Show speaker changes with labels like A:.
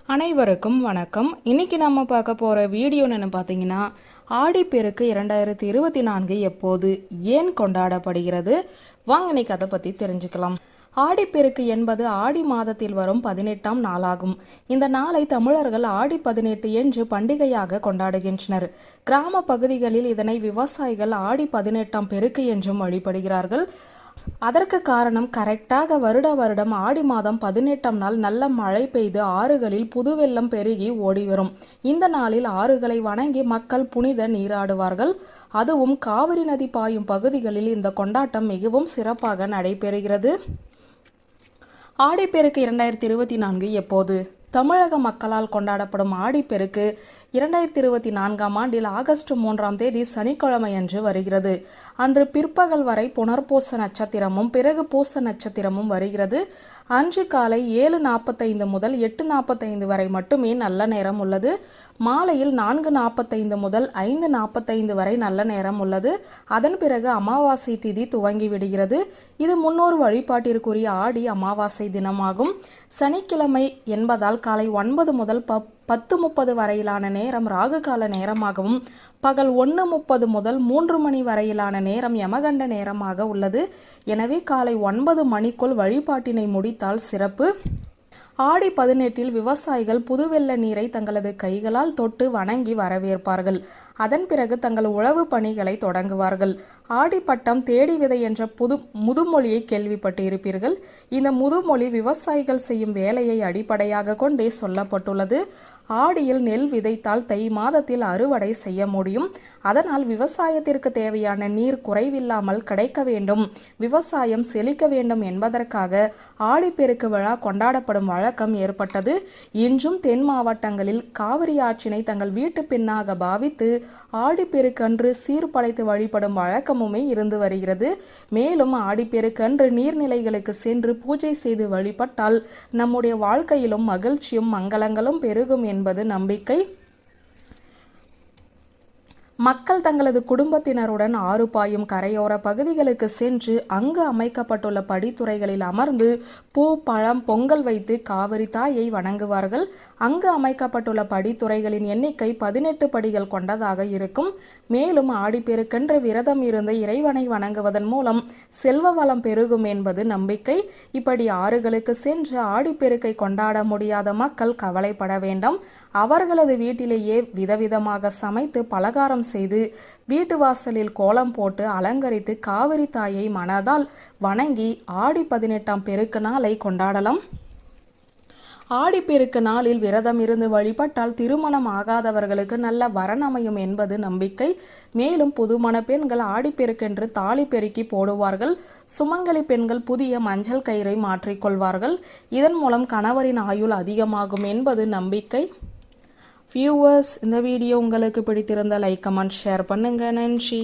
A: அனைவருக்கும் வணக்கம். இன்னைக்கு நம்ம பார்க்க போகிற வீடியோ என்னென்னு பார்த்தீங்கன்னா, ஆடிப்பெருக்கு 2024 எப்போது, ஏன் கொண்டாடப்படுகிறது? வாங்க இன்னைக்கு அதை பற்றி தெரிஞ்சுக்கலாம். ஆடிப்பெருக்கு என்பது ஆடி மாதத்தில் வரும் 18ஆம் நாளாகும். இந்த நாளை தமிழர்கள் ஆடி 18 என்று பண்டிகையாக கொண்டாடுகின்றனர். கிராம பகுதிகளில் இதனை விவசாயிகள் ஆடி 18ஆம் பெருக்கு என்றும் வழிபடுகிறார்கள். அதற்கு காரணம் கரெக்டாக வருடம் ஆடி மாதம் 18ஆம் நாள் நல்ல மழை பெய்து ஆறுகளில் புது வெள்ளம் பெருகி ஓடி வரும். இந்த நாளில் ஆறுகளை வணங்கி மக்கள் புனித நீராடுவார்கள். அதுவும் காவிரி நதி பாயும் பகுதிகளில் இந்த கொண்டாட்டம் மிகவும் சிறப்பாக நடைபெறுகிறது. ஆடிப்பெருக்கு 2024 எப்போது? தமிழக மக்களால் கொண்டாடப்படும் ஆடிப்பெருக்கு 2024ஆம் ஆண்டில் ஆகஸ்ட் 3ஆம் தேதி சனிக்கிழமை அன்று வருகிறது. அன்று பிற்பகல் வரை புனர்பூச நட்சத்திரமும் பிறகு பூச நட்சத்திரமும் வருகிறது. அன்று காலை 7:45 முதல் 8:45 வரை மட்டுமே நல்ல நேரம் உள்ளது. மாலையில் 4:45 முதல் 5:45 வரை நல்ல நேரம் உள்ளது. அதன் பிறகு அமாவாசை திதி துவங்கி விடுகிறது. இது முன்னோர் வழிபாட்டிற்குரிய ஆடி அமாவாசை தினமாகும். சனிக்கிழமை என்பதால் காலை 9 முதல் 10:30 வரையிலான நேரம் ராகு கால நேரமாகவும் பகல் 1:30 முதல் 3 மணி வரையிலான நேரம் யமகண்ட நேரமாக உள்ளது. எனவே காலை 9 மணிக்குள் வழிபாட்டினை முடித்தால் சிறப்பு. ஆடி 18 விவசாயிகள் புதுவெள்ள நீரை தங்களது கைகளால் தொட்டு வணங்கி வரவேற்பார்கள். அதன் பிறகு தங்கள் உழவு பணிகளை தொடங்குவார்கள். ஆடிப்பட்டம் தேடி விதை என்ற முதுமொழியை கேள்விப்பட்டு இருப்பீர்கள். இந்த முதுமொழி விவசாயிகள் செய்யும் வேலையை அடிப்படையாக கொண்டே சொல்லப்பட்டுள்ளது. ஆடியில் நெல் விதைத்தால் தை மாதத்தில் அறுவடை செய்ய முடியும். அதனால் விவசாயத்திற்கு தேவையான நீர் குறைவில்லாமல் கிடைக்க வேண்டும், விவசாயம் செழிக்க வேண்டும் என்பதற்காக ஆடிப்பெருக்கு விழா கொண்டாடப்படும் வழக்கம் ஏற்பட்டது. இன்றும் தென் மாவட்டங்களில் காவிரி ஆற்றினை தங்கள் வீட்டு பெண்ணாக பாவித்து ஆடிப்பெருக்கன்று சீர்படைத்து வழிபடும் வழக்கமுமே இருந்து வருகிறது. மேலும் ஆடிப்பெருக்கன்று நீர்நிலைகளுக்கு சென்று பூஜை செய்து வழிபட்டால் நம்முடைய வாழ்க்கையிலும் மகிழ்ச்சியும் மங்களங்களும் பெருகும் என்பது நம்பிக்கை. மக்கள் தங்களது குடும்பத்தினருடன் ஆறு பாயும் கரையோர பகுதிகளுக்கு சென்று அங்கு அமைக்கப்பட்டுள்ள படித்துறைகளில் அமர்ந்து பூ பழம் பொங்கல் வைத்து காவிரி தாயை வணங்குவார்கள். அங்கு அமைக்கப்பட்டுள்ள படித்துறைகளின் எண்ணிக்கை 18 படிகள் கொண்டதாக இருக்கும். மேலும் ஆடிப்பெருக்கென்று விரதம் இருந்து இறைவனை வணங்குவதன் மூலம் செல்வ வளம் பெருகும் என்பது நம்பிக்கை. இப்படி ஆறுகளுக்கு சென்று ஆடிப்பெருக்கை கொண்டாட முடியாத மக்கள் கவலைப்பட வேண்டாம். அவர்களது வீட்டிலேயே விதவிதமாக சமைத்து பலகாரம் செய்து வீட்டு வாசலில் கோலம் போட்டு அலங்கரித்து காவிரி தாயை மனதால் வணங்கி ஆடி 18ஆம் பெருக்கு நாளை கொண்டாடலாம். ஆடிப்பெருக்கு நாளில் விரதம் இருந்து வழிபட்டால் திருமணம் ஆகாதவர்களுக்கு நல்ல வரன் அமையும் என்பது நம்பிக்கை. மேலும் புதுமண பெண்கள் ஆடிப்பெருக்கென்று தாலி பெருக்கி போடுவார்கள். சுமங்கலி பெண்கள் புதிய மஞ்சள் கயிறை மாற்றிக்கொள்வார்கள். இதன் மூலம் கணவரின் ஆயுள் அதிகமாகும் என்பது நம்பிக்கை. வியூவர்ஸ், இந்த வீடியோ உங்களுக்கு பிடித்திருந்தால் லைக் கமெண்ட் ஷேர் பண்ணுங்க. நன்றி.